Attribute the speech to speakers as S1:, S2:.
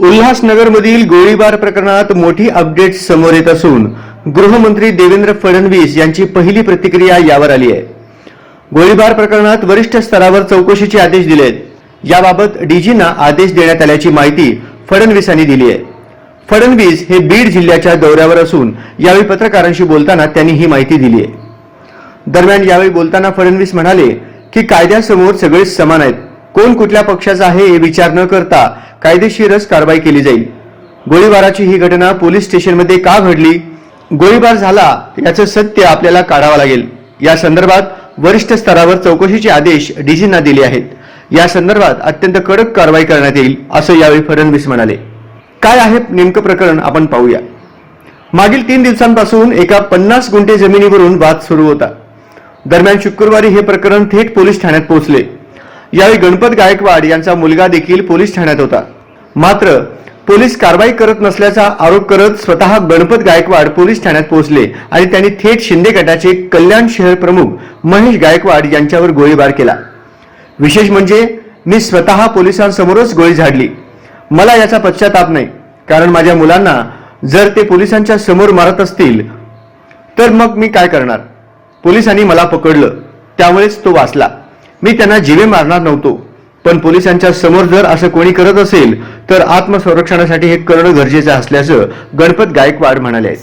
S1: उल्हासनगरमधील गोळीबार प्रकरणात मोठी अपडेट समोर येत असून गृहमंत्री देवेंद्र फडणवीस यांची पहिली प्रतिक्रिया यावर आली आहे। गोळीबार प्रकरणात वरिष्ठ स्तरावर चौकशीचे आदेश दिले आहेत। याबाबत डीजींना आदेश देण्यात आल्याची माहिती फडणवीसांनी दिली आहे। फडणवीस हे बीड जिल्ह्याच्या दौऱ्यावर असून यावेळी पत्रकारांशी बोलताना त्यांनी ही माहिती दिली आहे। दरम्यान यावेळी बोलताना फडणवीस म्हणाले की कायद्यासमोर सगळे समान आहेत, कोण कुठल्या पक्षाचा आहे हे विचार न करता कायदेशीरच कारवाई केली जाईल। गोळीबाराची ही घटना पोलीस स्टेशनमध्ये का घडली, गोळीबार झाला याचं सत्य आपल्याला काढावं लागेल। या संदर्भात वरिष्ठ स्तरावर चौकशीचे आदेश डीजींना दिले आहेत। या संदर्भात अत्यंत कडक कारवाई करण्यात येईल असं यावेळी फडणवीस म्हणाले। काय आहे नेमकं प्रकरण आपण पाहूया। मागील 3 दिवसांपासून एका 50 गुंठे जमिनीवरून वाद सुरू होता। दरम्यान शुक्रवारी हे प्रकरण थेट पोलीस ठाण्यात पोहोचले। यावेळी गणपत गायकवाड यांचा मुलगा देखील पोलीस ठाण्यात होता। मात्र पोलीस कारवाई करत नसल्याचा आरोप करत स्वतः गणपत गायकवाड पोलीस ठाण्यात पोहोचले आणि त्यांनी थेट शिंदे गटाचे कल्याण शहर प्रमुख महेश गायकवाड यांच्यावर गोळीबार केला। विशेष म्हणजे मी स्वतः पोलिसांसमोरच गोळी झाडली। मला याचा पश्चाताप नाही, कारण माझ्या मुलांना जर ते पोलिसांच्या समोर मारत असतील तर मग मी काय करणार। पोलिसांनी मला पकडलं, त्यामुळेच तो वाचला। मी त्यांना जीवे मारणार नव्हतो, पण पोलिसांच्या समोर जर असं कोणी करत असेल तर आत्मसंरक्षणासाठी हे करणं गरजेचं असल्याचं गणपत गायकवाड म्हणाले आहेत।